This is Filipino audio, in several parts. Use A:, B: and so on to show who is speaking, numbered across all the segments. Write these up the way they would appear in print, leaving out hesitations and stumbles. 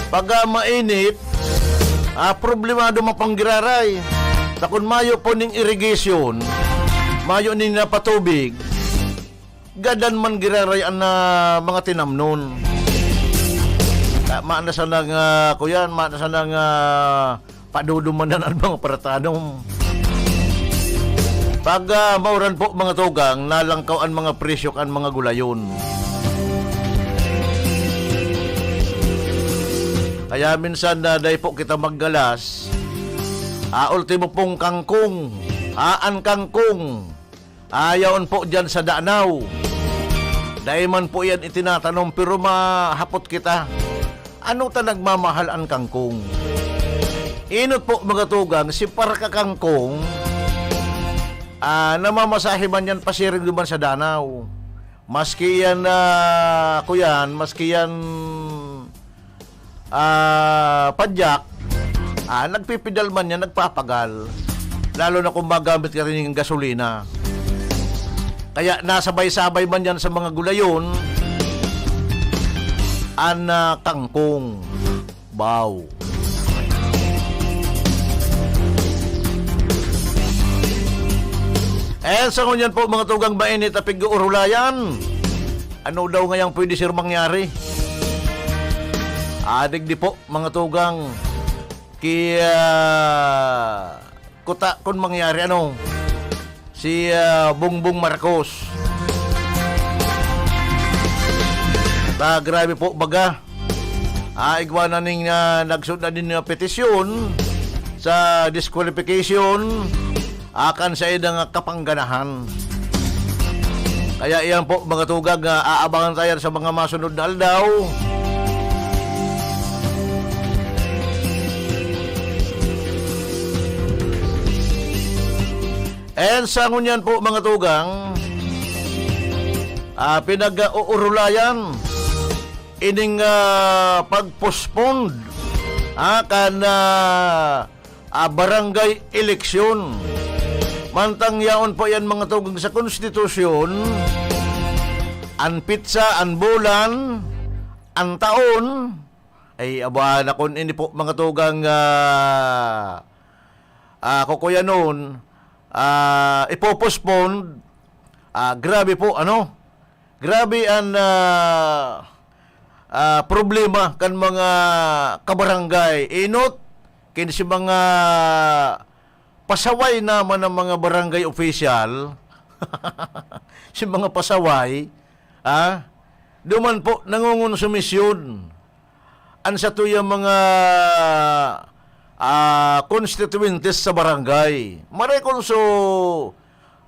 A: Pag mainit, problemado mapanggiraray. Takon mayo po ning irrigation, mayo ning napatubig, gadan man giraray ang mga tinamnon. Maana sa nang kuyan, maana sa nang padudumanan ang mga paratanong. Pag mauran po mga tugang, nalangkaw ang mga presyo kan mga gulayon. Kaya minsan dahil po kita maggalas, ultimo pong kangkong, ang kangkong, ayaon po dyan sa Danau. Dahil man po yan itinatanong, pero mahapot kita, ano ta nagmamahal ang kangkong? Inot po mga tugang, si Parka Kangkong, namamasahe man yan pasiring duman sa Danau. Maski yan, kuyan, maski yan, padyak, nagpipidal man yan, nagpapagal. Lalo na kung magamit ka rin yung gasolina. Kaya nasabay-sabay man yan sa mga gulayon, kangkong. Wow. Sa ngunyan po mga tugang mainit at pig-urulayan. Ano daw ngayang pwede sir mangyari? Adig di po mga tugang kaya kuta kung mangyari si Bongbong Marcos. Grabe po baga. Igwa na ning nagsud na din na petisyon sa disqualification akan sa idang kapangganahan. Kaya iyan po mga tugag, aabangan tayo sa mga masunod na aldaw. And sa ngunyan po mga tugang, pinag-uurulayan ining pag-postpone kan barangay eleksyon. Mantang yaon po yan mga tugang sa konstitusyon, ang pitsa, ang bulan, ang taon, ay aba na kung ini po mga tugang kukuya noon, ipopospone. Grabe po grabe ang problema kan mga kabarangay. Inot kin si mga pasaway naman ng mga barangay official. Si mga pasaway duman po nangungun sumisyon an sa tuyang mga constituentes sa barangay. Marekon so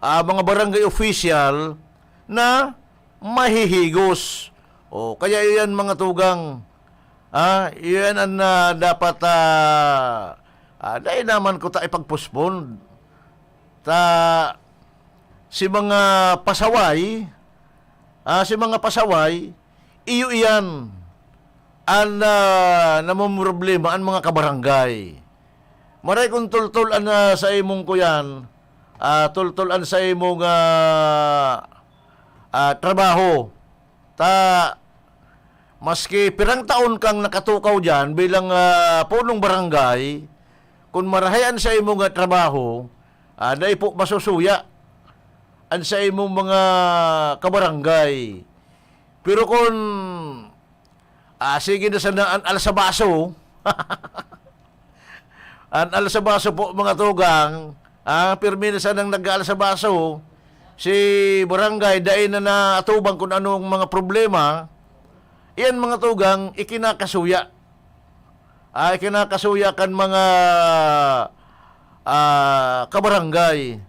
A: mga barangay official na mahihigos. Kaya iyan mga tugang, iyan ang dapat dahil naman ko ta ipagpospon. Si mga pasaway, iyo iyan ang namumroblema ang mga kabarangay. Maray kung tultulan sa imong kuyan, tultulan sa imong trabaho. Maski pirang taon kang nakatukaw dyan bilang punong barangay, kung marahayan sa imong trabaho, dahil po masusuya an sa imong mga kabarangay. Pero kung sige na sana an alsabaso, an alsabaso po mga tugang, pirmi na sanang nag-alsabaso, si barangay dahil na natubang kung anong mga problema, iyan mga tugang ikinakasuya. Ikinakasuya kan mga kabarangay.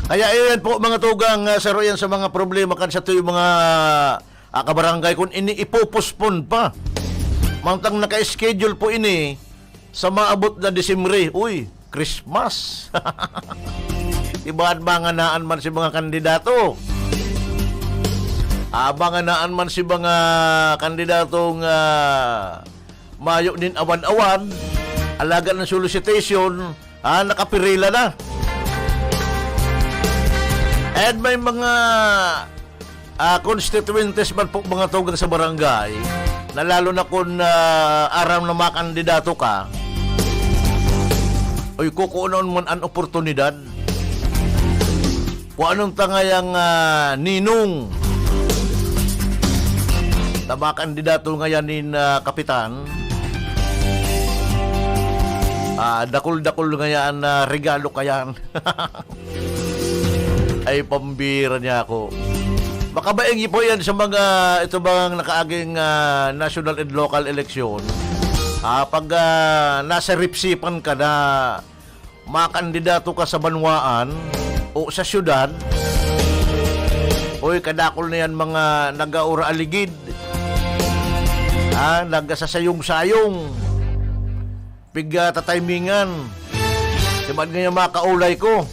A: Kaya iyan po mga tugang, saroyan sa mga problema kan sa tuyo mga kabarangay kung ini ipopospon pa. Mantang naka-schedule po ini sa maabot na Disyembre. Uy, Christmas. Ibaan-banganaan man si mga kandidato. Abanganaan man si mga kandidatong mayo din awan-awan. Alaga ng solicitation, nakapirila na. And may mga constituentes man po mga tugang sa barangay na lalo na kung aram na makandidato ka, oy kukunon man ang oportunidad. Kung anong tangayang ninong na makandidato ngayon ni Kapitan, dakul-dakul ngayon na regalo kayan. Ay pambira niya ako. Makabaingi po yan sa mga ito bang nakaaging national and local election. Pag nasa ripsipan ka na makandidato ka sa banwaan o sa syudad, oy kadakol na yan mga nag-aura aligid, nagasasayong-sayong, piga tataymingan, diba nga makaulay ko.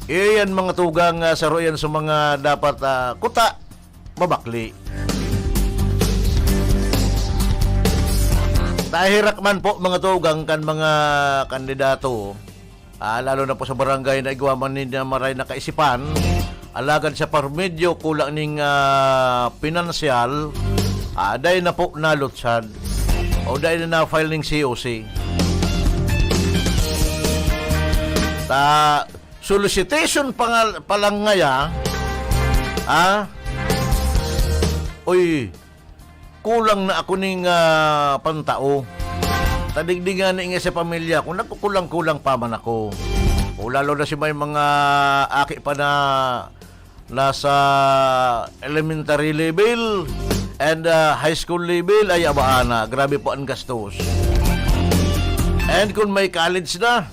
A: Iyan mga tugang saruyan sa mga dapat kuta mabakli. Tahirak man po mga tugang kan mga kandidato, lalo na po sa barangay na igwaman ninyo maray na kaisipan, alagad sa parmedyo kulang ning pinansyal, dahil na po nalutsan o dahil na file ning COC. Solicitation pa lang ngaya, uy, kulang na ako ning pantao. Tadigdigan na sa pamilya kung nagkukulang-kulang pa man ako. O lalo na si may mga aki pa na nasa elementary level and high school level ay abaana. Grabe po ang gastos. And kung may college na,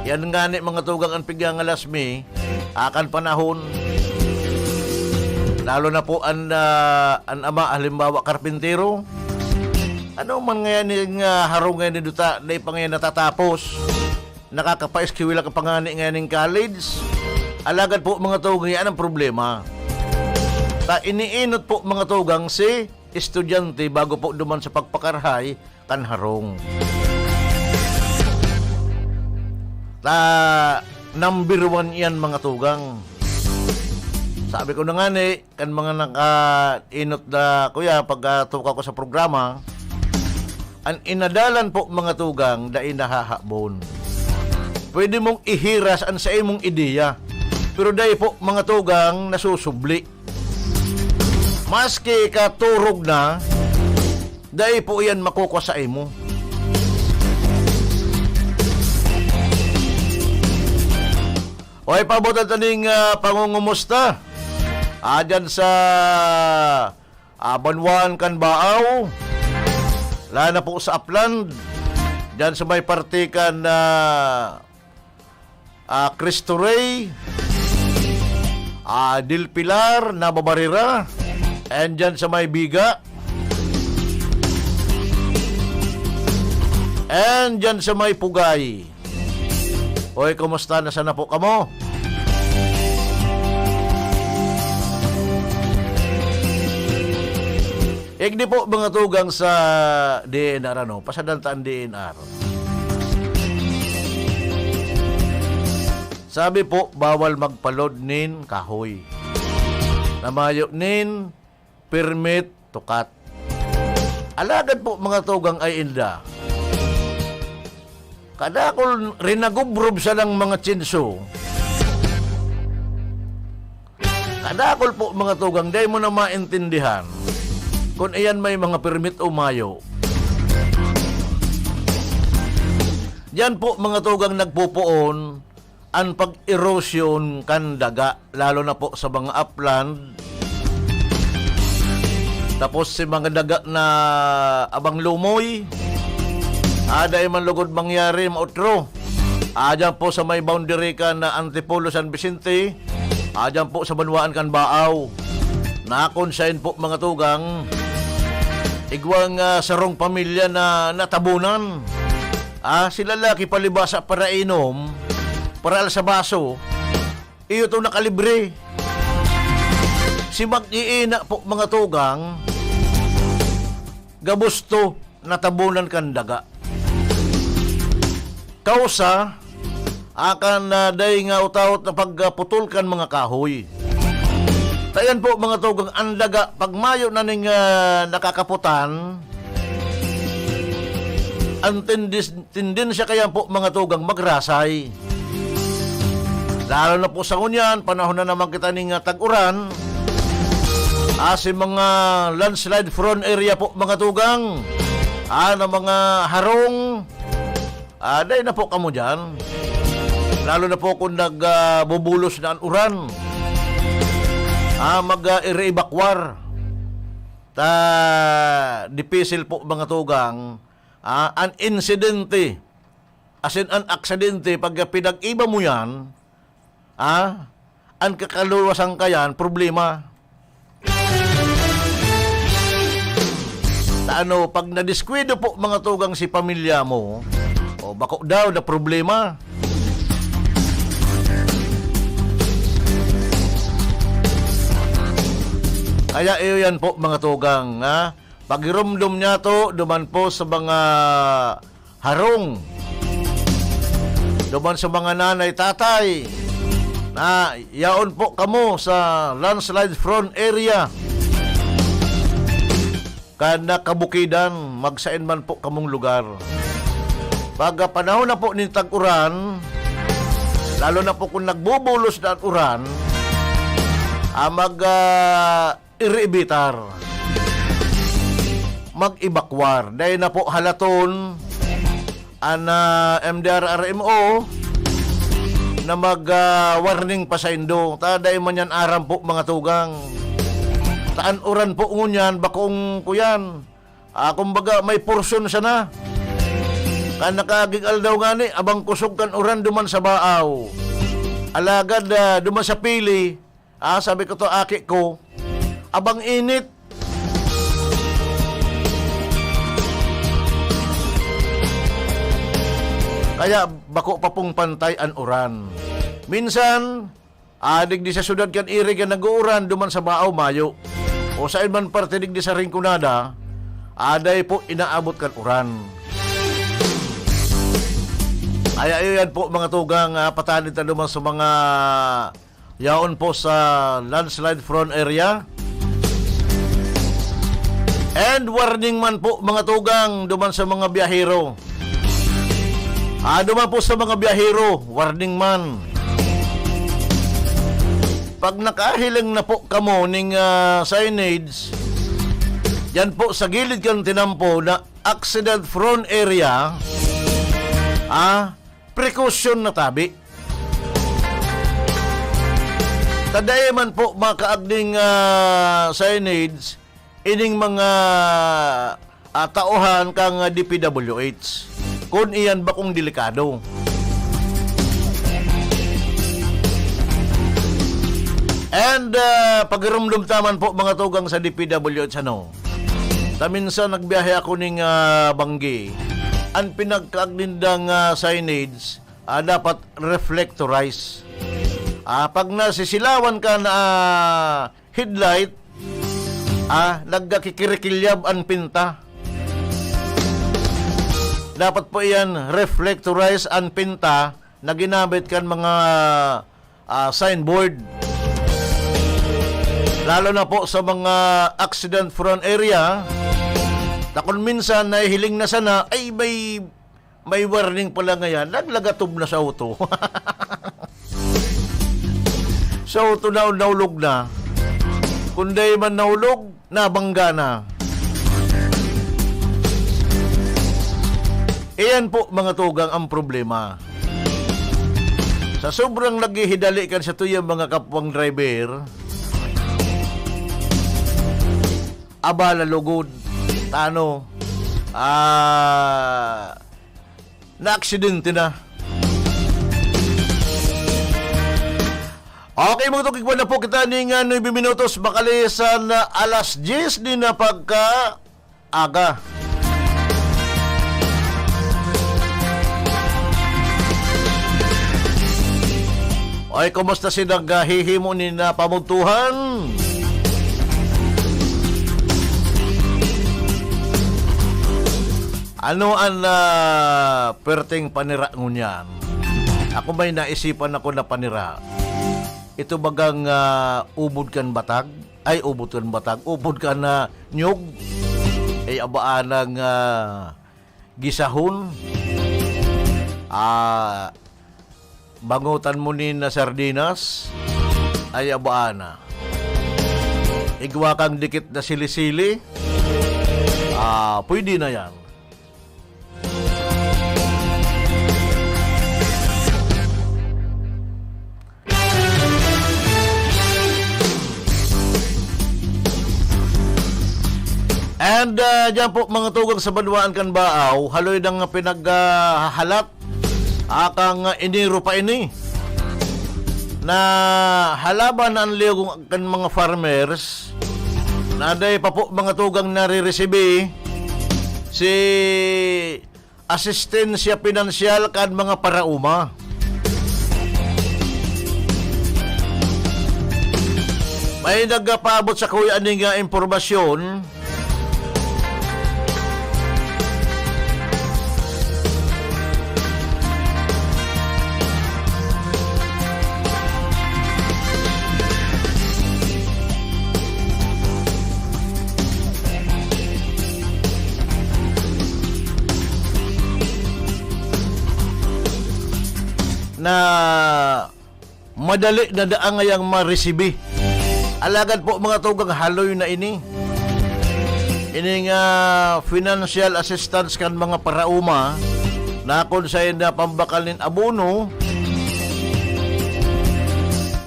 A: yan nga ni mga tugang ang pigyang alasmi, akan panahon. Lalo na po ang ama, halimbawa karpintero. Ano man ngayon yung harong ngayon ni Duta, na pa ngayon natatapos. Nakakapa-eskwila ka pa nga ngayon ng college. Alagad po mga tugang, yan ang problema. Iniinot po mga tugang si estudyante bago po duman sa pagpakarhay kan harong. Number 1 yan mga tugang. Sabi ko na nga kan mga naka-inot na kuya pag tuka ko sa programa, ang inadalan po mga tugang dahil nahahabon. Pwede mong ihiras ang sa imong ideya, pero dahil po mga tugang nasusubli. Maski katurog na, dahil po yan makukuha sa imo. Okay, pabutan taning pangungumusta. Dyan sa Banwan, Canbaaw, lalo na po sa Upland, dyan sa may partikan na Cristo Rey, Del Pilar, Nababarira, and dyan sa may Biga, and dyan sa may Pugay. Oy, kumusta na sana po kamo? Igdi po mga tugang sa DNR, pasadantaan DNR. Sabi po, bawal magpalod nin kahoy. Namayo nin permit to cut. Alagad po mga tugang ay inda. Kadakol rinagubrob sa ng mga tsinso. Kadakol po mga tugang, dahil mo na maintindihan kung iyan may mga permit umayo. Diyan po mga tugang nagpupuon ang pag-erosion kan daga, lalo na po sa mga upland. Tapos si mga daga na abang lumoy, aday man lugod mangyari mautro. Diyan po sa may boundary ka na Antipolo, San Vicente, diyan po sa Banwaan, Canbaaw. Na-consign po mga tugang, igwang sarong pamilya na natabunan. Sila laki palibasa para inom, para sa baso, iyo to nakalibre. Si mag-iina po mga tugang, gabusto natabunan kan daga. Kausa, akan day nga utawot na pagputulkan mga kahoy. Tayan po mga tugang andaga pagmayo na ning nakakaputan ang tendensya kaya po mga tugang magrasay. Lalo na po sa ngunyan, panahon na naman kita ning tag-uran. Asi mga landslide prone area po mga tugang. Na mga harong. Day na po kamo dyan. Lalo na po kung nagbubulos na ang uran. Mag-i-evacuar. Dipisil po mga tugang. An insidente. As in, an aksidente, pag pinag-iba mo yan, ang kakaluwasan ka yan, problema. Pag nadiskwento po mga tugang si pamilya mo, bako daw na problema. Kaya yan po mga tugang, pagirumdum niya to, duman po sa mga harong, duman sa mga nanay, tatay, yaon po kamo sa landslide prone area. Kana kabukidan, magsain man po kamong lugar. Pag panahon na po ni tag-uran, lalo na po kung nagbubulos na ang uran, mag-irebitar, mag-ibakwar. Dahil na po halaton ang MDRRMO na mag-warning pa sa indo. Taday man yan aram po mga tugang. Taan uran po ngunyan, bakong kuyan. Kumbaga may porsyon siya na. Kan nakagigal daw nga ni, abang kusog kan uran duman sa baaw. Alagad duman sa pili. Sabi ko to aki ko, abang init. Kaya bako pa pong pantay an uran. Minsan, digdi sa syudad kan iri kan nag-uuran duman sa baaw mayo. O sa man parte digdi sa Rinconada, aday po inaabot kan uran. Kaya yan po mga tugang patanit na duman sa mga yaon po sa landslide prone area. And warning man po mga tugang duman sa mga biyahero. Duman po sa mga biyahero, warning man. Pag nakahiling na po kamo ning signage, yan po sa gilid kan tinampo na accident prone area, precaution na tabi. Taday man po makaagning signage ining mga tauhan kang DPWH. Kung iyan ba kung delikado. And pagirumdum taman po mga tugang sa DPWH taminsan nagbiyahe ako ning Banggi. Ang pinagkaagnindang signage dapat reflectorize. Pag nasisilawan ka na headlight, nagkikirikilyab ang pinta. Dapat po yan reflectorize ang pinta na ginamit kan mga signboard. Lalo na po sa mga accident prone area, na kung minsan nahihiling na sana, ay may warning pala ngayon, naglagatob na sa auto. Sa auto na naulog na. Kung di man naulog, nabangga na. Iyan po mga tugang ang problema. Sa sobrang naghihidali kan sa tuyang mga kapwang driver, abala lugod, na-aksidente na. Okay mga tukig na po kita ning 9 minutos bakalisan alas 10 din na pagka aga. Ay, kumusta si naghihimo ni na pamuntuhan? Ano ang perting panira ngunyan? Ako may naisipan ako na panira. Ito bagang ubod kan batag? Ay, ubod kan na nyug. Ay, abaan ng gisahon. Bangutan mo ni na sardinas. Ay, abaan na. Igwa kang dikit na sili-sili. Pwede na yan. And dyan po mga tugang sa Banwaan kan Baaw, haloy ng pinaghahalat akang iniro pa ini na halaban ang liyong kan mga farmers na day pa po mga tugang nare-receive si asistensya pinansyal kan mga parauma. May nagpaabot sa kuya aning impormasyon na madali na daang ngayang maresibi. Alagad po mga tugang haloy na ini. Ini nga financial assistance kan mga parauma na konsay na pambakal nin abono,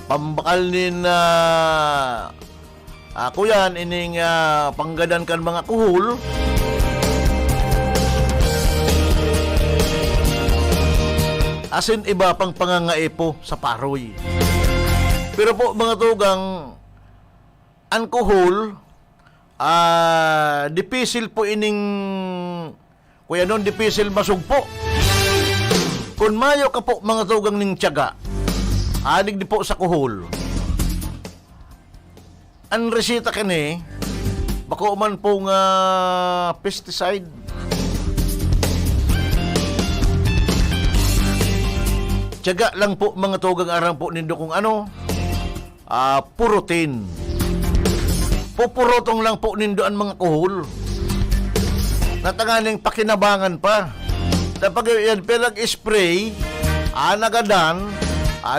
A: pambakal nin kuyan ining panggadan kan mga kuhul. Asin iba pang pangangaipo sa paroy. Pero po mga tugang alcohol, dipisil po ining kuya nun, dipisil masugpo. Kung mayo ka po mga tugang ning tiyaga, adig di po sa kuhol. Ang resita kani, bako man pong pesticide. Tiyaga lang po mga tugang arang po nindo kung ano, purutin. Pupurotong lang po nindo ang mga kuhol. Natangaling pakinabangan pa. Tapos yan, pelag spray, nagadan,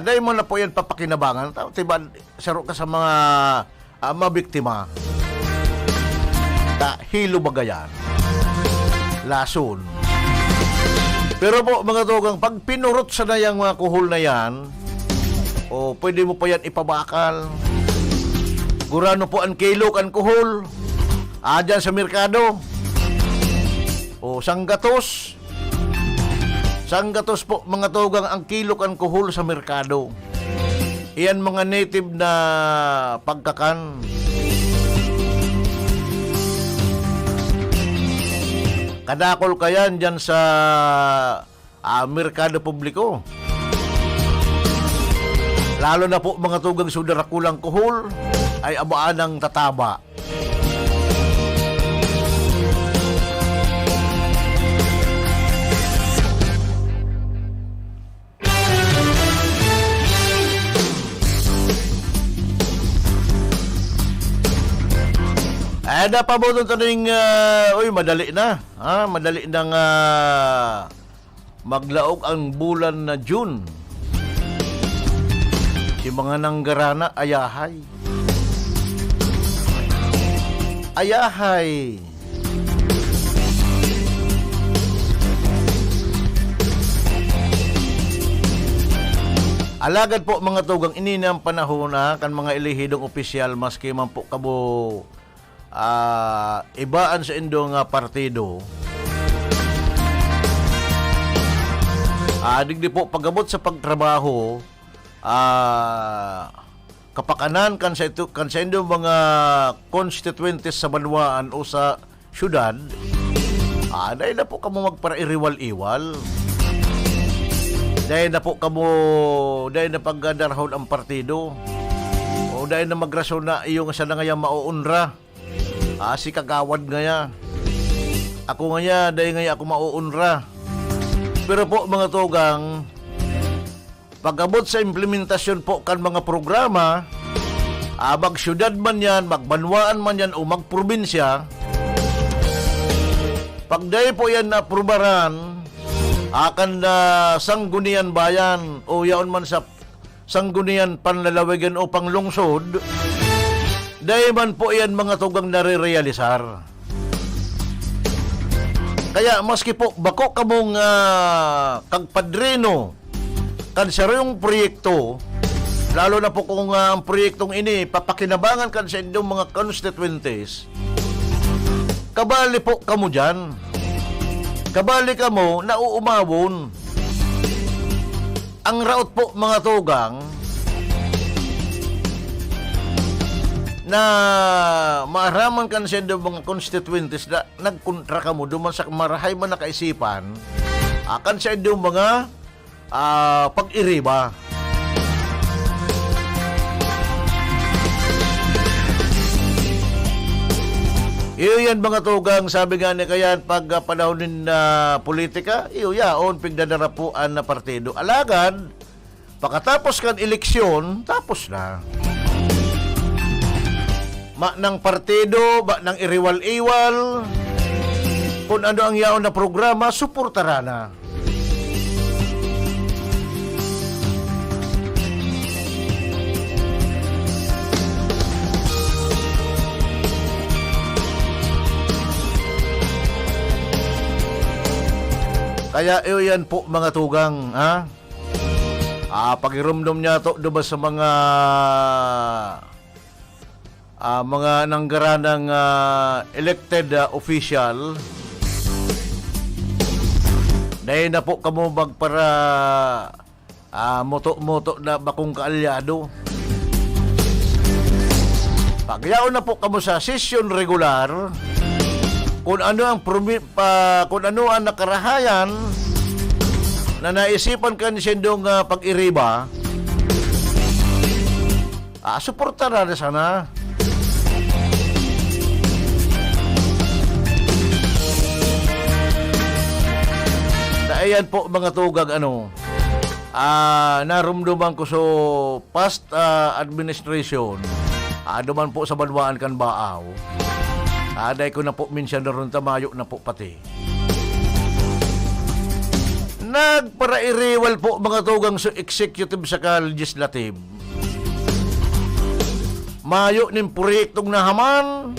A: day mo na po yan papakinabangan. Diba, saro ka sa mga mabiktima. Hilo bagayan. Lason. Pero po mga tugang, pag pinurot sa na yung mga kuhol na yan, pwede mo pa yan ipabakal. Gurano po ang kilo kan kuhol. Dyan sa merkado. Sanggatos. Sanggatos po mga tugang ang kilo kan kuhol sa merkado. Iyan mga native na pagkakan. Kadakol ka yan dyan sa merkado publiko. Lalo na po mga tugang sudarakulang kuhol ay abaan ng tataba. Pa mo doon taning, madali na. Madali nang maglaog ang bulan na June. Si mga nanggarana, ayahay. Ayahay. Alagad po mga tugang, ini na ang panahon na kan mga elehidong opisyal maski man po kabo ibaan sa indong partido. Digdi po pagabot sa pagtrabaho, kapakanan kan sa indong mga constituentes sa Banwaan o sa syudad, dahil na po kamo magparairiwal-iwal. Dahil na po kamo, dahil na pagdarahon ang partido, o dahil na magrasyon na iyong sa na ngayang mauunra. Si kagawad ngaya. Ako ngaya, dahil ngaya ako mauunra. Pero po mga tugang, Pag-abot sa implementasyon po kan mga programa, magsyudad man yan, magbanwaan man yan o magprobinsya, pagday po yan na prubaran, akan na sanggunian bayan o yaon man sa sanggunian panlalawigan o panglungsod, dahil man po yan mga tugang nare-realisar. Kaya maski po bako kamong kagpadrino kan yung proyekto, lalo na po kung ang proyektong ini papakinabangan kan sa inyong mga constituencies, kabali po kamo dyan. Kabali kamo na uumawon. Ang raot po mga tugang na maaraman kan sa inyong mga constituencies na nagkontra kamo duman sa marahay man nakaisipan akan sa inyong mga pag-iriba. Iyo yan mga tugang, sabi nga ni kayan pag panahonin na politika, iyo yaon pigdadarapuan na partido. Alagad, pagkatapos kan eleksyon, tapos na. Ng partido, ng iriwal-iwal, kung ano ang yaon na programa, suportara na. Kaya yan po mga tugang, ha? Pagirumdum niya to diba sa mga nanggaranang elected official, dahil na po kamubag para moto-moto na bakong kaalyado. Pagyaon na po kamo sa session regular, kung ano ang nakarahayan na naisipan ka ni sendong pag-iriba, suporta na sana. Ayan po mga tugag narumduman ko so past administration, duman po sa banwaan kan baaw. Aday ko na po minsan na ron tamayo na po pati. Nagparairiwal po mga tugang sa executive sa legislative. Mayo ning proyektong nahaman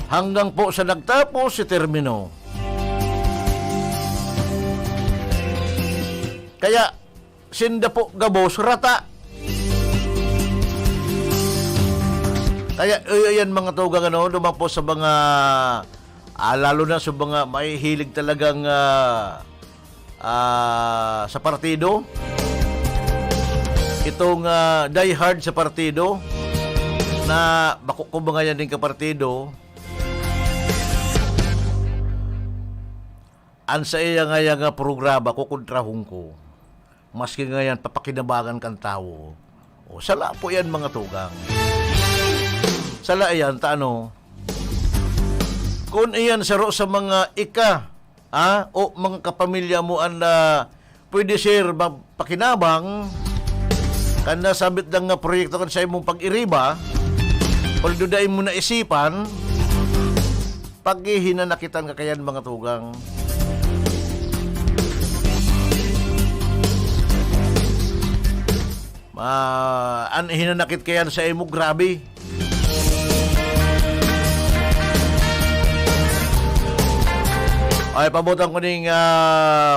A: hanggang po sa nagtapos si termino. Kaya sinda po gabos rata. Kaya yan mga tugang naman po sa mga lalo na sa mga may hilig talagang sa partido, itong die hard sa partido na makukubangan yan din ka partido, an sa iya nga programa kukontrahong ko maski nga yan papakinabangan kan tao sala po yan mga tugang. Sala yan, kung iyan saro sa mga o mga kapamilya mo pwede sir pakinabang kan nasabit lang nga proyekto kan sa imong pag-iriba, although dahil mo na isipan, paghihinanakitan ka kayan mga tugang. Hinanakit kayan sa imo, grabe. Ay pabutan ko ning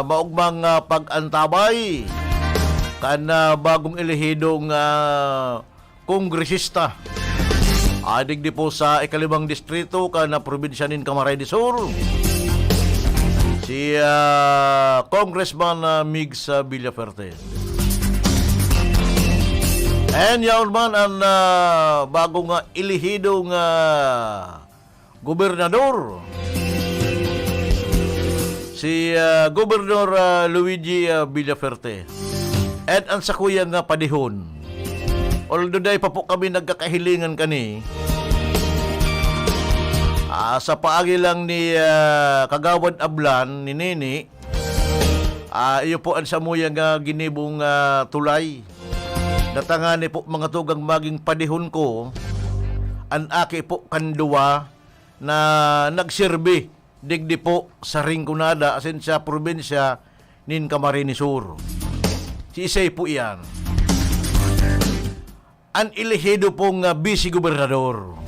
A: maugmang pag-antabay kan bagong elehidong kongresista. Digdi po sa ikalimang distrito kan probinsya nin Camarines del Sur. Si Congressman Migs Villaferte. And yaon man ang bagong elehidong gobernador, si Gobernador Luigi Villaferte. At ang sakuyang padihon, although dahil pa po kami nagkakahilingan kani, sa paagi lang ni Kagawad Ablan, ni Nini, Iyo po ang samuyang ginibong tulay. Datangani po mga tugang maging padihon ko, an aki po kanduwa na nagsirbi digdi po sa Rinconada asin sa probinsya nin Camarines Sur. Si Isay po iyan. An elehido pong vice gobernador.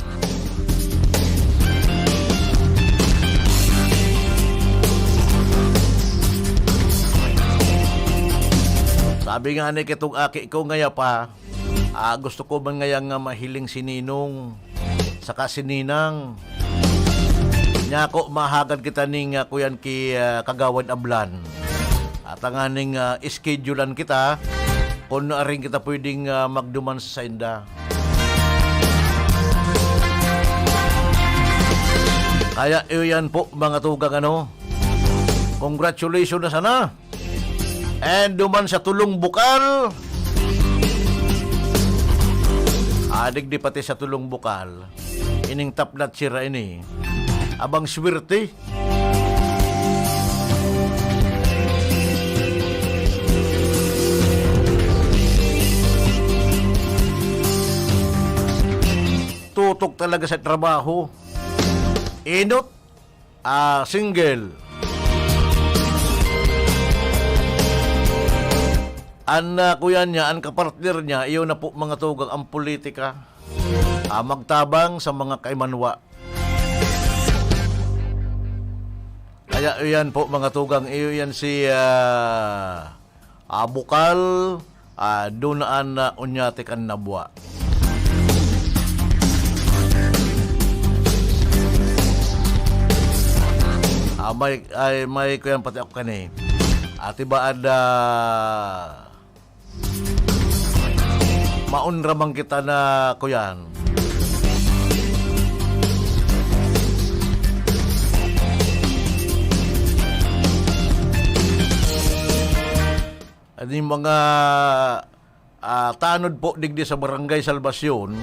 A: Sabi nga ni kitong aki ko ngaya pa, gusto ko man ngayang mahiling sininong saka sininang. Nya ko mahagad kita ning kuyan ki Kagawad Ablan. At ang aning schedulean kita kung rin kita pwedeng magduman sa Sainda. Kaya iyan po mga tugang congratulations na sana. And duman sa Tulong Bukal. Digdi pati sa Tulong Bukal. Ining tapnat sira ini. Abang swerte. Tutok talaga sa trabaho. Inot. Single. An kuya niya, ang kapartner niya, iyon na po mga tugang ang politika. Magtabang sa mga kaimanwa. Kaya iyan po mga tugang, iyon si Bukal, dunaan na unyatik ang nabwa. May kuyan pati ako kani. At iba ada maunramang kita na kuyan. Yung mga tanod po digdi sa Barangay Salvacion,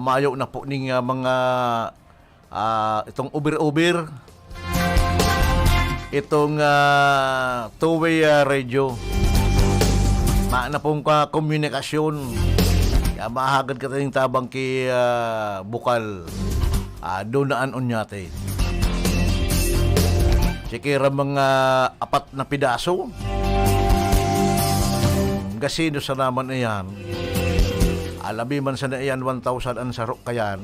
A: mayo na po ning mga itong ubir-ubir, itong two-way radio, na pong komunikasyon. Mahagad ka tayong tabang ki Bukal, doon unyate. Sikira mga 4 na pidaso. Gasino sa naman iyan. Alabi man sa na iyan 1,000 ang sarok kayan.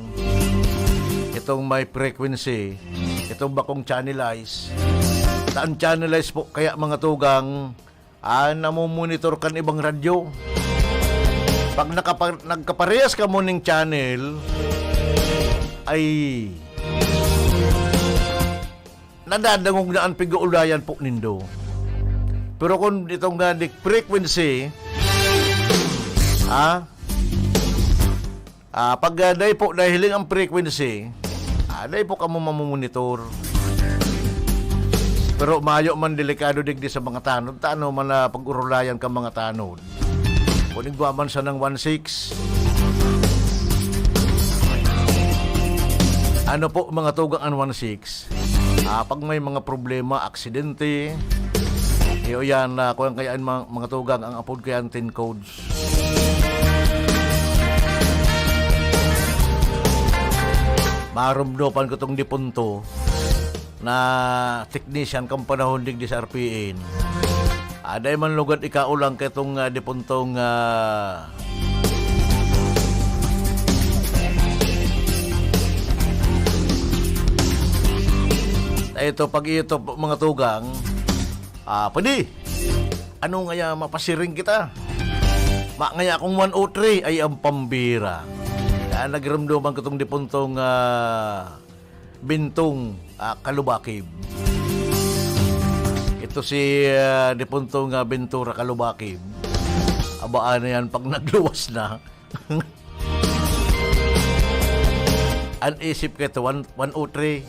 A: Itong may frequency, itong bakong channelize. Taan channelize po kaya mga tugang namumonitor kan ibang radyo. Pag nagkaparehas ka mo ng channel, ay nadadangog na ang pig-uulayan po nindo. Pero kung itong frequency, pag day po dahiling ang frequency, day po ka mo mamumonitor. Pero mayo man delikado digdi sa mga tanod. Tano man na pag-urulayan ka mga tanod. Kung igwaman sa ng 1.6. Ano po mga tugang ang 1.6? Pag may mga problema, aksidente, yan kung kayaan mga tugang ang apod kayaan 10 codes. Marumdopan ko itong dipunto na technician kang panahon digdi sa RPN. Aday man lugad ikaulang ketong dipuntong ito pag ito mga tugang pwede ano ngaya mapasiring kita ngaya akong 103 ay ang pambira. Nagramdaman ko itong dipuntong Bintong Kalubakib. Ito si dipuntong Bintura Kalubakib. Abaan na yan pag nagluwas na. Ang isip ka ito 103.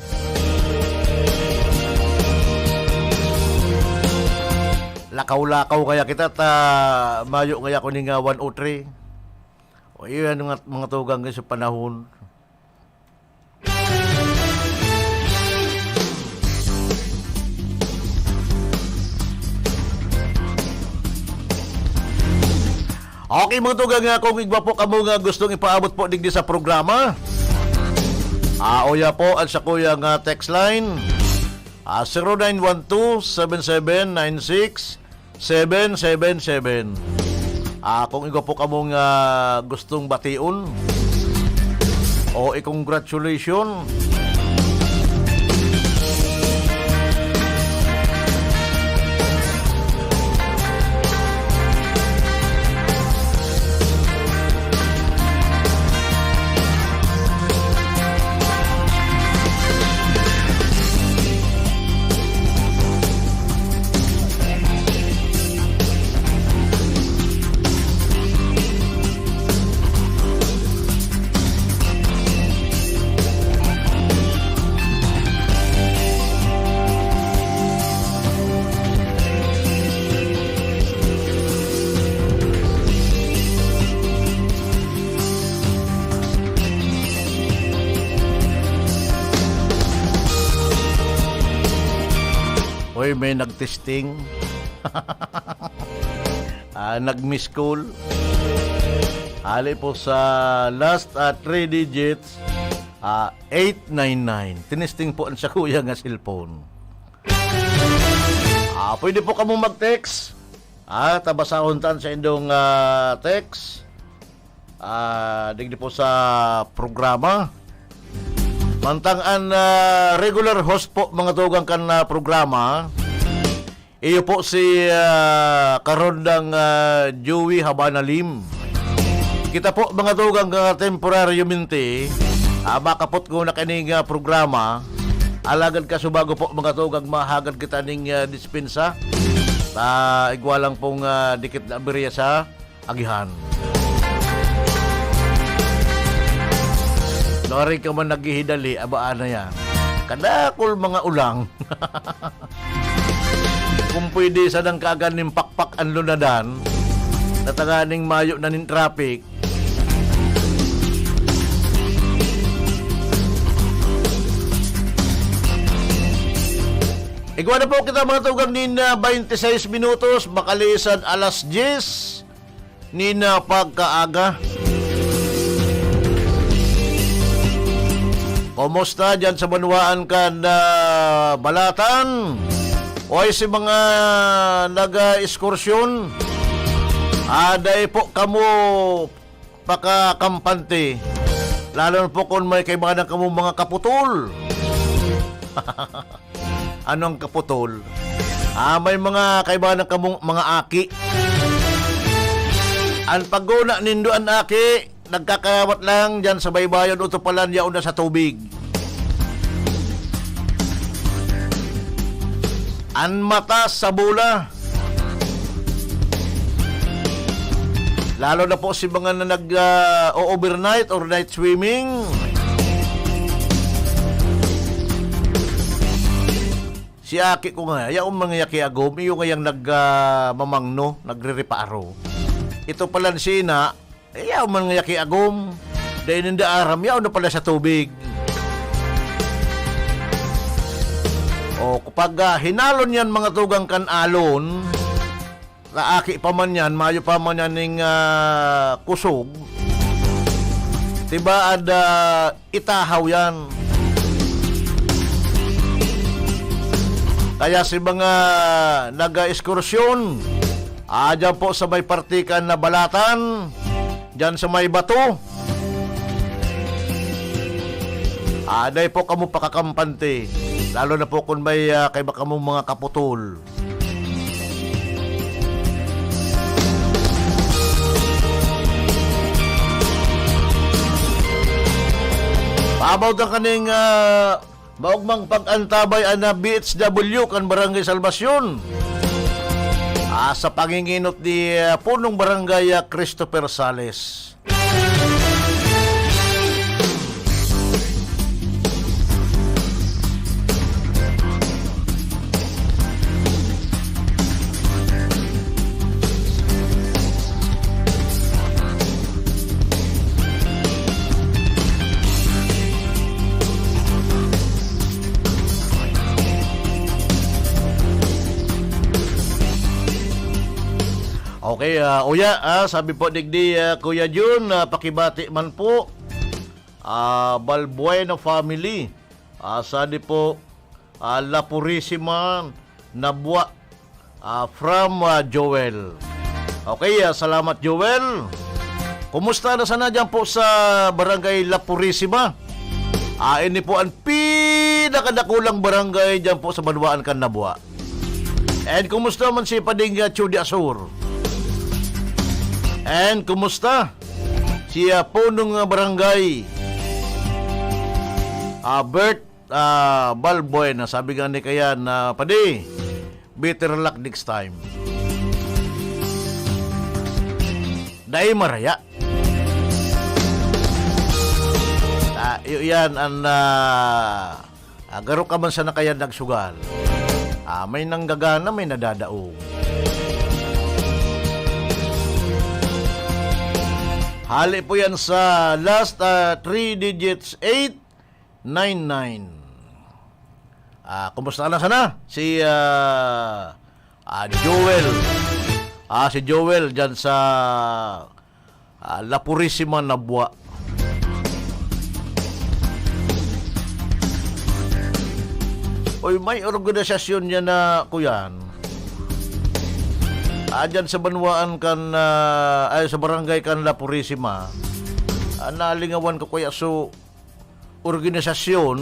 A: Lakaw-lakaw kaya kita mayo kaya ko ning 103. O yun mga tugang sa panahon. Okay mga tugang nga kung igba po kamo nga gustong ipaabot po digdi sa programa. Oya po at sa kuya nga text line 0912-7796-777. Kung igba po kamo nga gustong batiun o i-congratulation, may nag-testing. Nag-miss call. Ali po sa last 3 digits 899. Tinesting po ang sa kuya nga cellphone. Pwede po kamo mag-text. Tabasahon tan sa indong text. Digdi po sa programa. Mantang ang regular host po mga tugang kan programa, iyo po si Karondang Joey Habanalim. Kita po mga tugang temporaryo minti, makapot ko na kaning programa, alagad ka subago po mga tugang mahagad kita ning dispensa, igwalang pong dikit na abirya sa agihan. Nori ka man naghihidali, abaan na yan. Kadakol mga ulang. Kung pwede sa nang kaganing pakpak ang lunadan, nataganing mayo na nin traffic, igwa na po kita mga tugang nina 26 minutos, makalisan alas 10, nina pagkaaga. Kumusta dyan sa Banwaan ka na Balatan? O ay si mga nag-eskursyon? Aday po kamo pakakampante. Lalo na po kung may kaibahan kamo mga kaputol. Anong kaputol? May mga kaibahan kamo mga aki. Ang pagguna nindo ang aki, nagkakawat lang dyan sa baybayon o tupalan yaon na sa tubig. Ang mata sa bula. Lalo na po si mga na nag-overnight or night swimming. Si aki ko nga, yaong mga yaki agom, yung ngayang nag-mamangno, nagre-reparo. Ito pala sina, yaw man nga yaki agom. Dahil hindi aram, yaw na pala sa tubig. O kapag hinalon yan mga tugang kanalon, laaki pa man yan, mayo pa man yan ng kusog, diba itahaw yan. Kaya si mga nag-eskursyon, dyan po sa may partikan na Balatan, dyan sa may bato, aday po kamo pakakampante, lalo na po kung may kaiba kamo mga kaputol. Pabaw ng kaning maugmang pag-antabay na BHW kan Barangay Salvacion. Sa panginginot ni punong barangay Christopher Sales. Okay, uya, sabi po digdi Kuya Jun, pakibati man po. Balbuena family. Sadi po La Purisima Nabwa from Joel. Okay, salamat Joel. Kumusta na sana dyan po sa Barangay La Purisima? Ini po ang pinakadakulang barangay dyan po sa Banwaan kan Nabwa. And kumusta man si Pading Chudi Asur? And kumusta si punong barangay Bert Balbuena? Sabi nga ni kaya na Padi, better luck next time. Dahil maraya. Yan ang garo ka man sa nakayan nagsugal. May nanggagana, may nadadaong. Hali po yan sa last 3 digits 899. Kumusta na sana? Si Joel. Si Joel dyan sa La Purisima Nabwa. Oy, may organisasyon niya na kuyan. Dyan sa Banwaan kan sa barangay kan La Purisima. Nalingawan ko kuya so organisasyon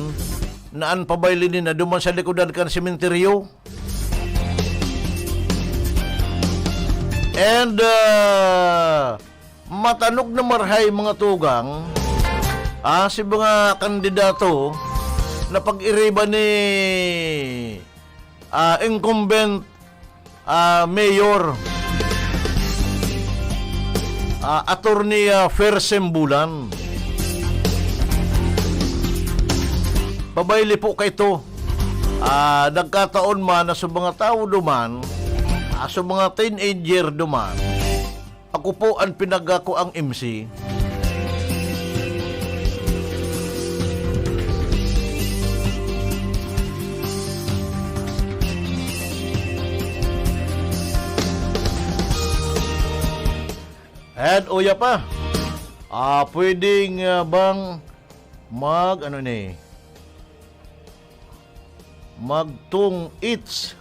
A: na an pabaylinin na duman sa likodan kan sementeryo. And matanog na marhay mga tugang si mga kandidato na pag-iriba ni incumbent mayor attorney Fersembulan. Pabayli po kay to. Nagkataon man na sa mga tao duman, sa mga teenager duman, ako po ang pinagako ang MC. And uya pa, pwedeng bang magtung eats?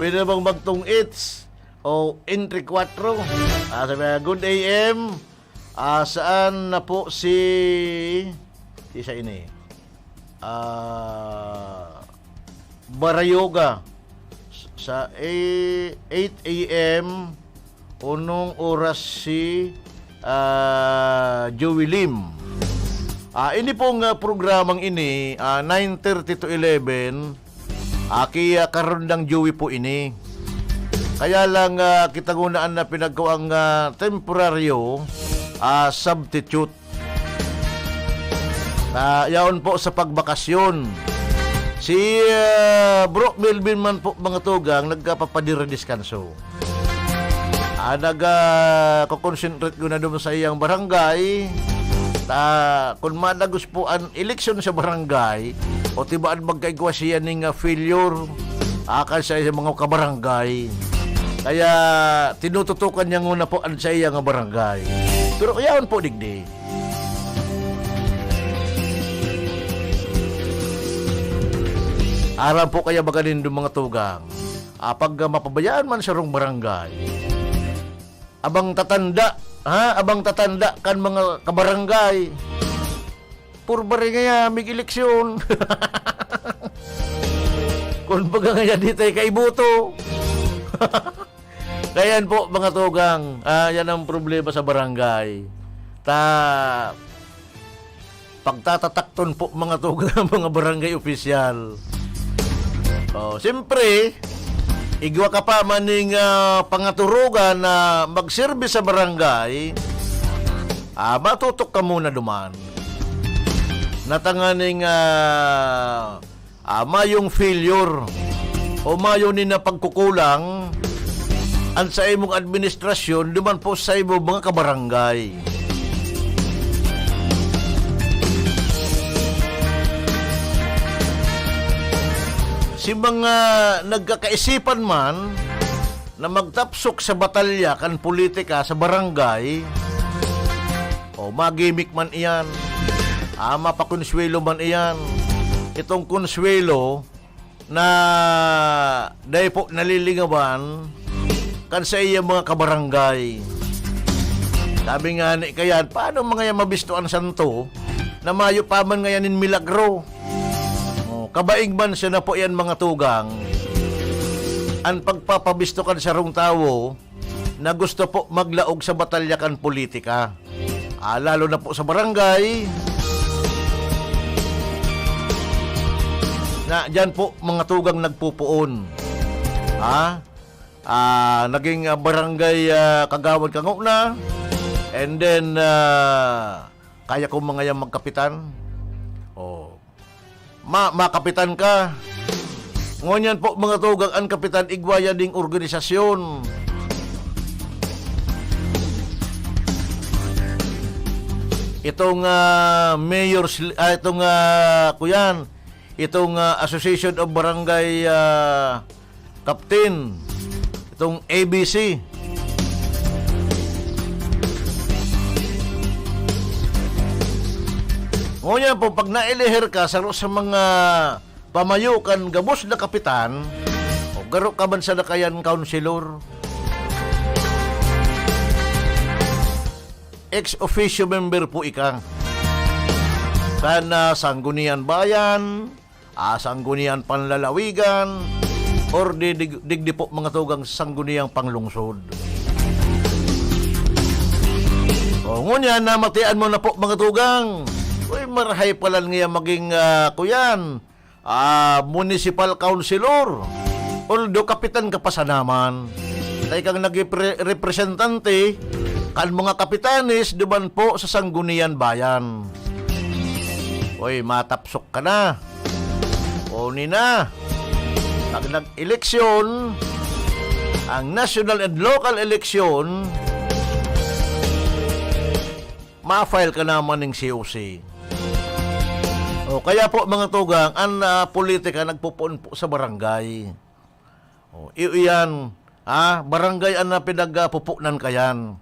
A: Pwede bang magtung eats? O entry 4? Sabi good AM. Saan na po si isa ini? Barayoga. Sa 8 AM unong oras si Joey Lim. Ini pong programang ini 9:30 to 11 kaya karundang Joey po ini. Kaya lang kita gunaan na pinagkuang temporaryo substitute. Yaon po sa pagbakasyon. Si Bro Melvin man po mga tugang nagkapapadir-diskanso. Nag-concentrate ko na doon sa iyang barangay. Kung madagos po ang eleksyon sa barangay o tibaan magkaigwa siya ng failure sa mga kabarangay. Kaya tinututukan niya muna po ang sa iyang barangay. Pero yaon po digdi. Aram po kaya baganin doon mga tugang. Pag mapabayaan man sa rong barangay, abang tatanda kan mga kabarangay, purbari nga may eleksyon. Kung baga nga dito ay kaibuto. Kayan po mga tugang, yan ang problema sa barangay. Pagtatatakton po mga tugang mga barangay opisyal. Siyempre, igwa ka pa maning pangaturugan na magservice sa barangay, matutok ka muna duman. Natanganing mayong failure o mayon ni na pagkukulang ang sa imong administrasyon duman po sa imong mga kabarangay. Si mga nagkakaisipan man na magtapsok sa batalya kan politika sa barangay, o magimik man iyan, mapakonsuelo man iyan, itong konsuelo na dahil po nalilingawan kan sa iya mga kabarangay. Sabi nga ni kayan, paano mga yan mabistuan santo na mayo pa man ngayon in milagro? Kabaing man siya na po yan mga tugang, ang pagpapabisto kan sa rong tao na gusto po maglaog sa batalya kan politika. Lalo na po sa barangay, na dyan po mga tugang nagpupuon. Naging barangay kagawad kango na, and then kaya ko mga yan magkapitan. Makapitan ka. Ngunyan po mga tugang, ang kapitan igwaya ding organisasyon. Itong mayor's, itong kuyan, itong Association of Barangay Captain, itong ABC. Ngunyan po, pag nailihir ka sa mga pamayukan gabos na kapitan, o garo ka man sa nakayan councilor, ex-officio member po ika. Sana Sangguniang Bayan, Sangguniang Panlalawigan, or digdi po mga tugang Sangguniang Panglungsod. O ngunyan, namatian mo na po mga tugang. Uy, marahay pala nga maging kuyan, municipal councilor. Although kapitan ka pa sa naman. Tay kang nag-representante kan mga kapitanis duman po sa Sangguniang Bayan. Uy, matapsok ka na. O na. Pag nag-eleksyon, ang national and local election, ma-file ka naman ng COC. O kaya po mga tugang, ang politika nagpupuon po sa barangay. O iyan, barangay ang pinagpupunan kayan.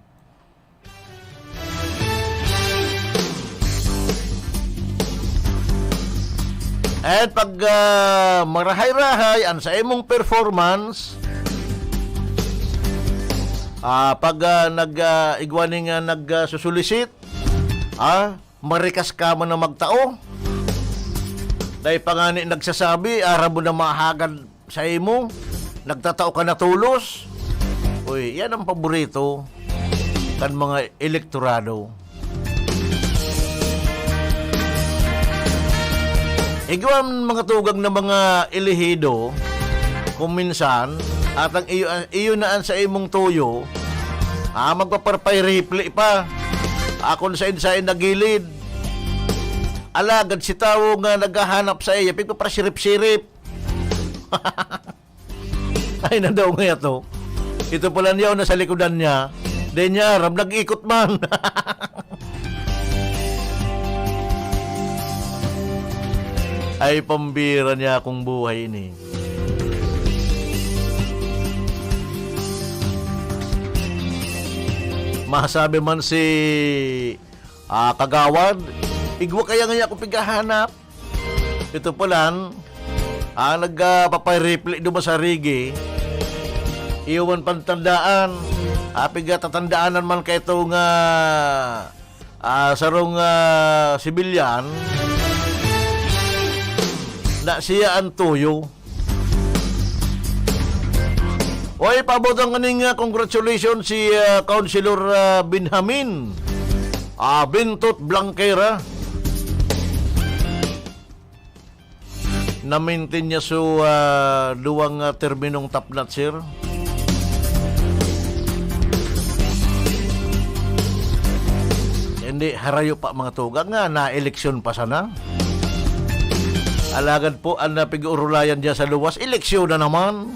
A: At pag marahay-rahay ang sa imong performance, pag nag-igwaning nagsusulisit, marikas ka man na magtao. Dahil pa nga nagsasabi, araw mo na mahagad sa imo, nagtatao ka na tulos. Uy, yan ang paborito kan mga elektorado. Igwan mga tugang na mga elehido, kung minsan, at ang iyo naan sa imong tuyo, magpaparpay-replay pa. Akon sa insay nagilid. Alagad si tao nga naghahanap sa iya, pagpaparasirip-sirip. Ay, na daw nga ito. Ito pala niya na sa likodan niya. Then niya, nag-ikot man. Ay, pambira niya akong buhay ini. Masabi man si Kagawad, igwa kaya nga ako pighahanap. Ito pala, nagpapay-replay doon sa rigi. Iwan pantandaan. Tatandaanan man kay itong sarong sibilyan na siya ang tuyo. Oy, pabotang kaning congratulations si Councilor Benjamin Bintot Blanquera. Na-maintain niya so duwang terminong tapnat, sir. Hindi, harayo pa mga tugang nga, na-eleksyon pa sana. Alagad po ang napig-urulayan dyan sa luwas, eleksyon na naman.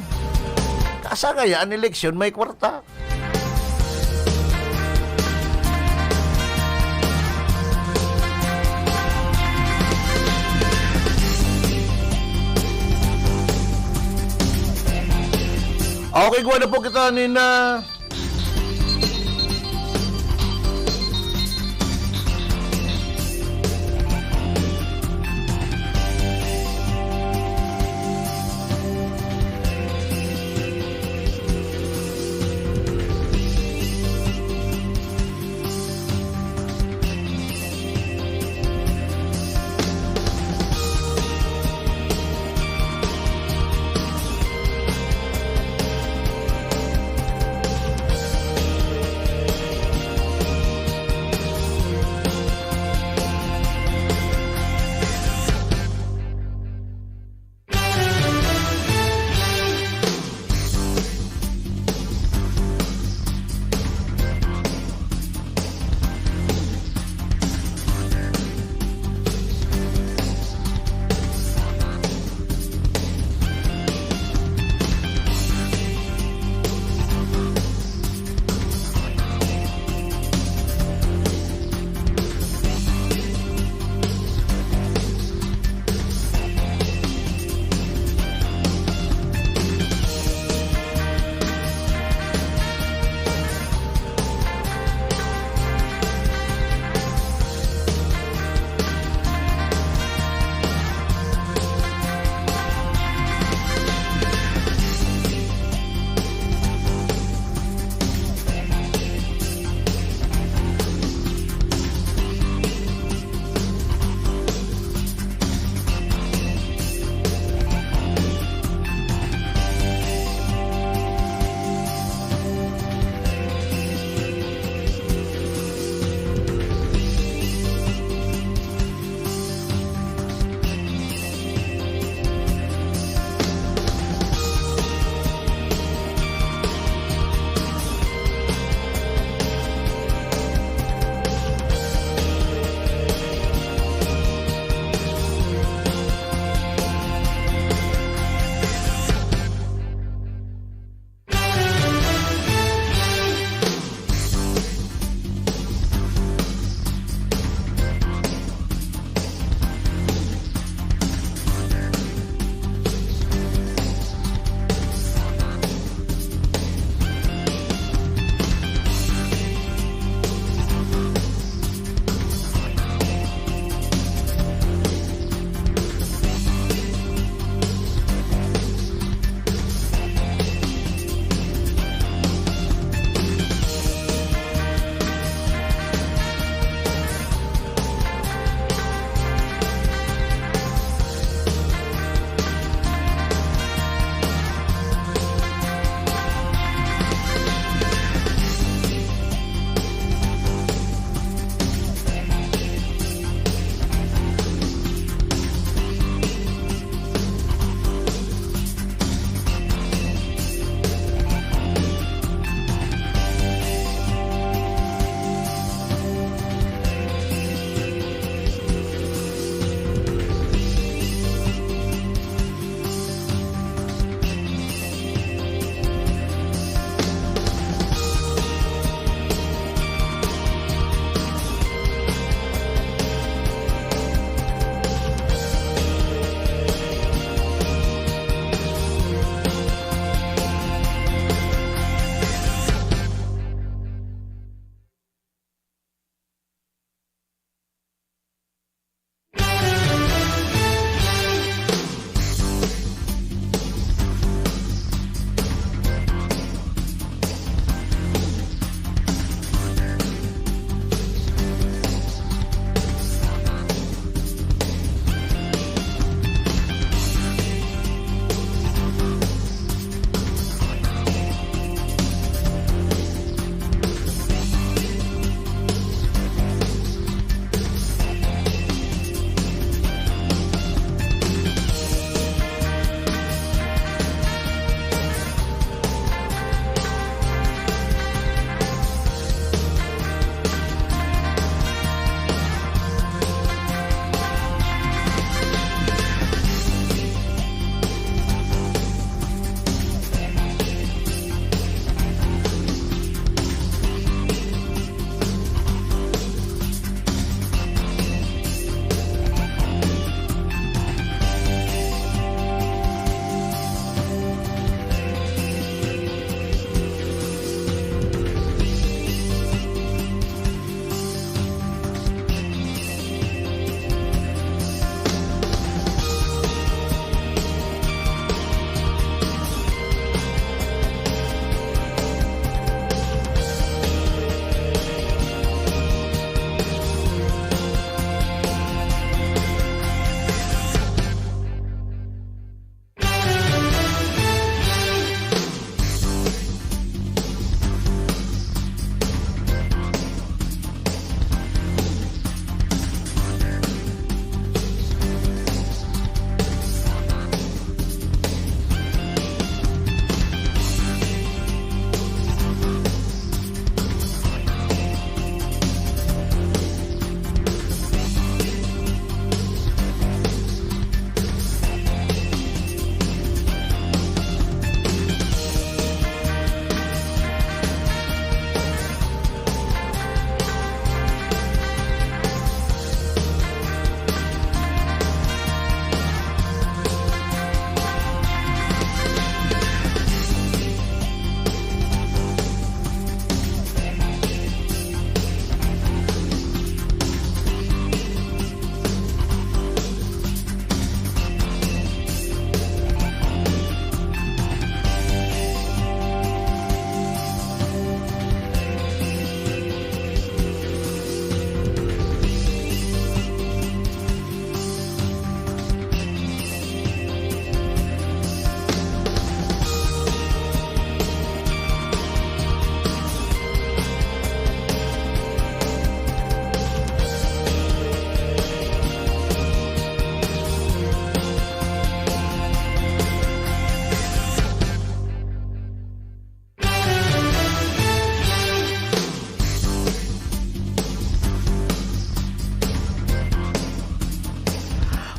A: Kasa kaya ang eleksyon may kwarta. Okay, gawa na po kita nina.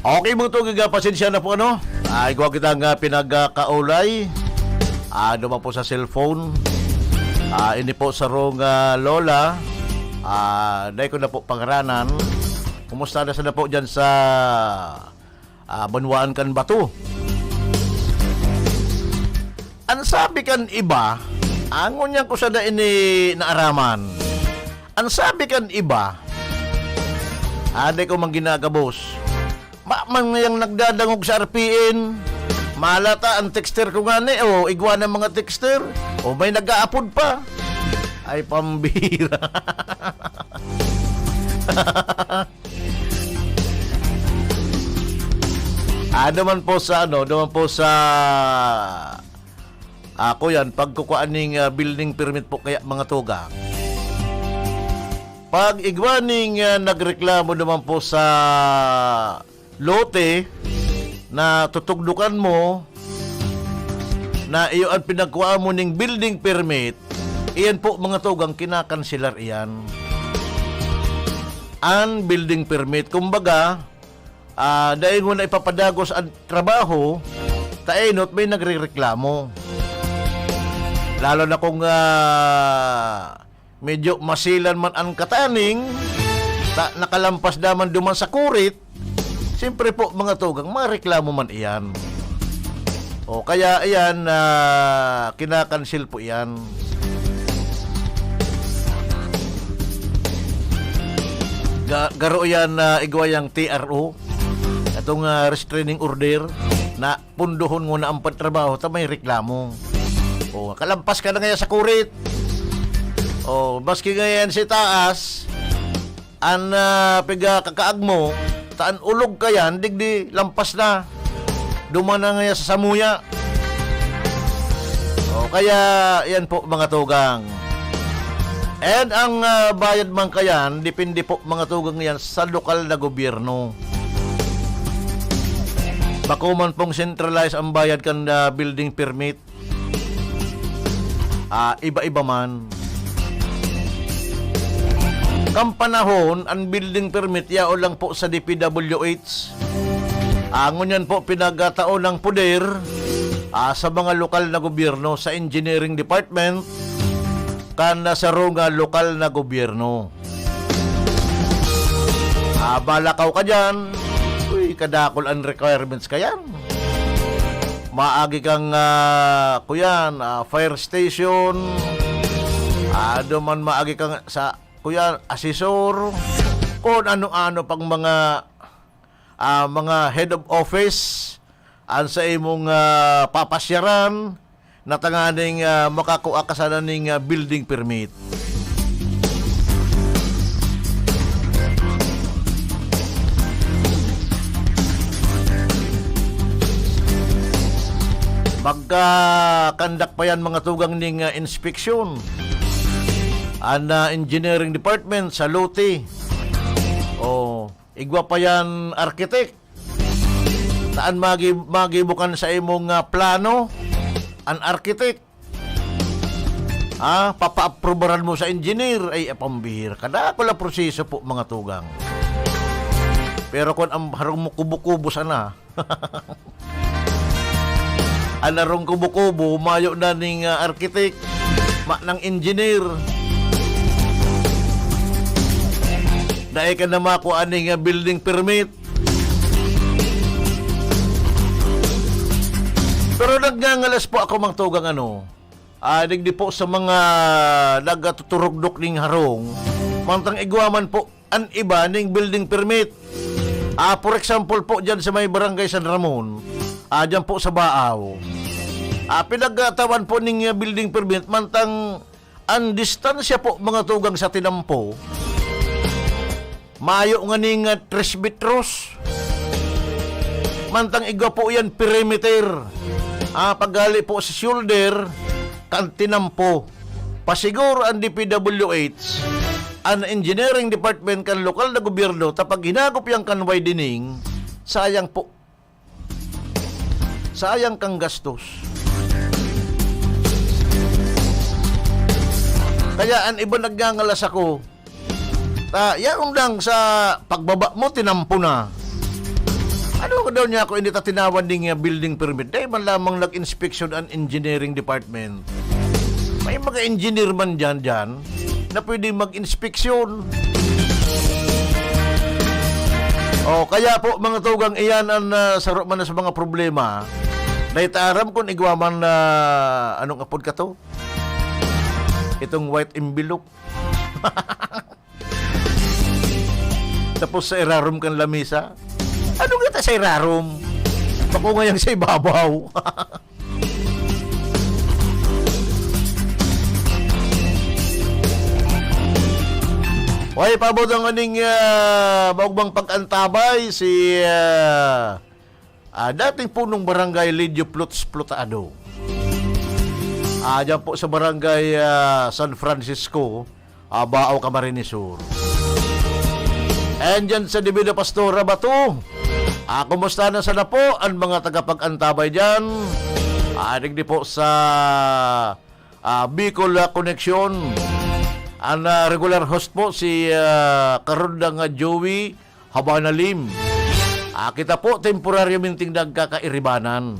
A: Okay mga tugig, pasensya na po ano. Ikaw kitang pinagkaulay. Naman po sa cellphone. Ini po sa rong lola. Dahil ko na po pangaranan. Kumusta na sana po dyan sa Banwaan kan Bato? Ang sabi kan iba, angon niyan ko sa na ini naaraman. Ang sabi kan iba, aday ko mang ginagabos. Man ngayang nagdadangog sa RPN, malata ang texter ko nga ni, igwa ng mga texter, may nag-aapod pa. Ay, pambira. Naman po sa ako yan, pagkukuhaan ng building permit po kaya mga tuga. Pag igwa ning nagreklamo naman po sa lote na tutugdukan mo na iyo ang pinagkuha mo ning building permit, iyan po mga tugang kinakanselar iyan. Ang building permit, kumbaga, dahil mo na ipapadagos ang trabaho, taenot may nagrereklamo. Lalo na kung medyo masilan man ang kataning, nakalampas naman duman sa kurit, siyempre po mga tugang, mareklamo man iyan. Kaya iyan, kinakansil po iyan. Garo yan igwayang TRO, itong restraining order, na punduhon mo na ang pagtrabaho, may reklamo. Kalampas ka na ngayon sa kurit. Baski ngayon si taas, an piga kakaag mo, taan ulog ka yan, digdi lampas na. Duman na ngayon sa samuya. Kaya yan po mga tugang. And ang bayad man kayan, depende po mga tugang yan sa lokal na gobyerno. Bako man pong centralize ang bayad kan building permit. Iba-iba man. Kampanahon, ang building permit yao lang po sa DPWH. Angon yan po pinagataon ng poder sa mga lokal na gobyerno, sa engineering department, kan sa runga lokal na gobyerno. Balakaw ka dyan, kadakol ang requirements ka yan. Maagi kang kuyan, fire station, duman maagi kang sa kuyan, asesor, kung ano-ano pang mga head of office an sa imong papasyaran na tanganing makakuha ka sana ning building permit. Magkakandak pa yan mga tugang ning inspeksyon ang engineering department sa lote. Igwa pa yan architect. Taan magibukan sa imong plano ang architect. Papa-approveran mo sa engineer, ay pambihir. Kada ko lang proseso po mga tugang. Pero kung ang harong mo kubo-kubo sana, anarong kubo-kubo, mayo na ning architect, ng engineer. Dahil ka na makuha ning building permit. Pero nagngangalas po ako mga tugang digdi po sa mga nagatuturugdok ning harong, mantang igwaman po an iba ning building permit. For example po dyan sa may barangay San Ramon, dyan po sa Baaw, pinagatawan po ning building permit, mantang ang distansya po mga tugang sa tinampo, mayo nga ning 3 metros. Mantang igwa po yan perimeter. Paggali po sa shoulder, kan tinampo. Pasiguro ang DPWH, ang engineering department kan lokal na gobyerno, tapag hinagop yung kan widening, sayang po. Sayang kang gastos. Kaya ang iba nagngangalas ako, yaon lang sa pagbaba mo, tinampo na. Ano ko daw niya ako hindi ta tinawan ding building permit? Dahil man lamang nag-inspection and engineering department. May mga engineer man dyan na pwede mag-inspeksyon. O, kaya po mga tugang iyan ang sarap man na sa mga problema. Dahil taaram kung igwaman na anong apod ka to? Itong white envelope. Tapos sa irarum kan lamisa. Ano nga ta sa irarum? Bako ngayang sa ibabaw. Way, pabot ang aning maugbang pag-antabay si dating punong barangay Lidio Plutado. Diyan po sa barangay San Francisco, Bao, Camarines Sur. And dyan sa Divina Pastora Bato, kumusta na sana po ang mga tagapag-antabay dyan? Digdi po sa Bicol Connection. Ang regular host po si Karundang Joey Habanalim. Kita po temporaryo minting nagkakairibanan.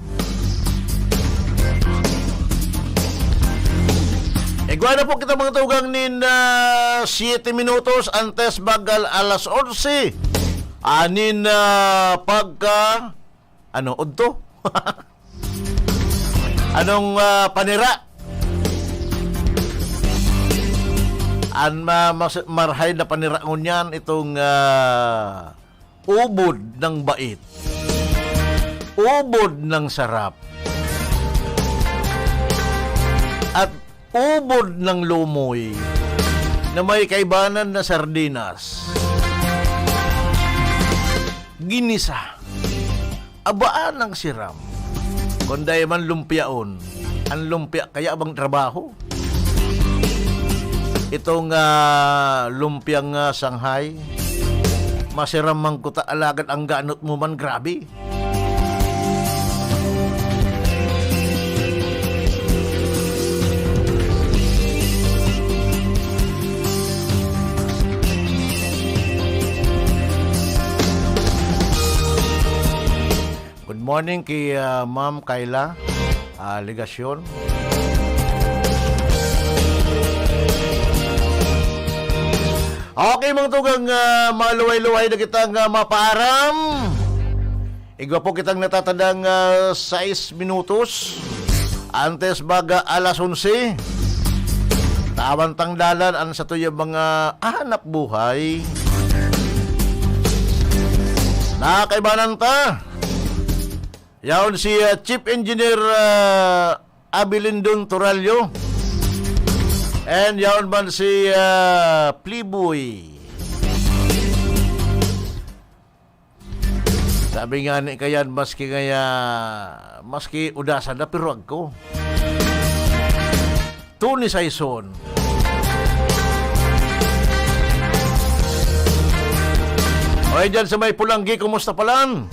A: Igwa na po kita mga tugang nin 7 minutos antes bagal alas 11. Anin pagka udto? Anong panira? Marhay na panira ngunyan itong ubod ng bait. Ubod ng sarap. At ubod ng lumoy na may kaibanan na sardinas. Ginisa. Abaan ng siram. Kunday man lumpiaon. Ang lumpia kaya bang trabaho? Itong lumpiang Shanghai. Masiram mang kuta alagad ang ganot mo man, grabe. Good morning kay Ma'am Kayla Legasyon. Okay mga tugang maluway-luway na kitang mapaaram. Igwa po kitang natatandang 6 minutos antes baga alas 11. Tawan tangdalan ang sa tuyang mga ahanap buhay. Nakaibanan ta. Yaon si Chief Engineer Abilindon Toralyo. And yaon man si Pliboy. Sabi nga ni kayan maski udasan na pero agko. Tuni Saison. Oy dyan sa may Pulanggi, kumusta palan?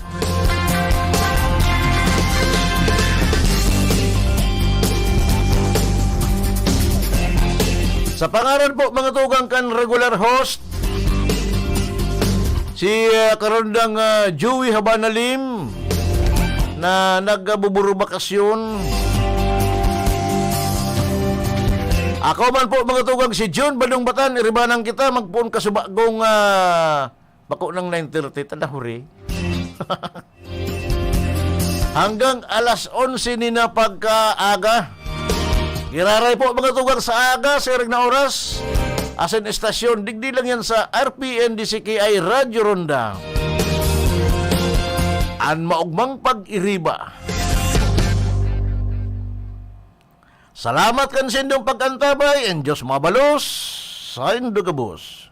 A: Sa pangalan po mga tugang kan regular host si Karundang Joey Habanalim na nagbuburo bakasyon. Ako man po mga tugang si John Badong Batan, iribanang kita magpuon kasubagong bako ng 9:30 tadahuri. Hanggang alas 11 ni na pagkaaga. Giraray po mga tugang sa aga, sa na oras. Asin estasyon, digdi lang yan sa RPN DCKI Radio Ronda. An maugmang pag-iriba. Salamat kan sindong pag-antabay, and Diyos mabalos sa Indogabos.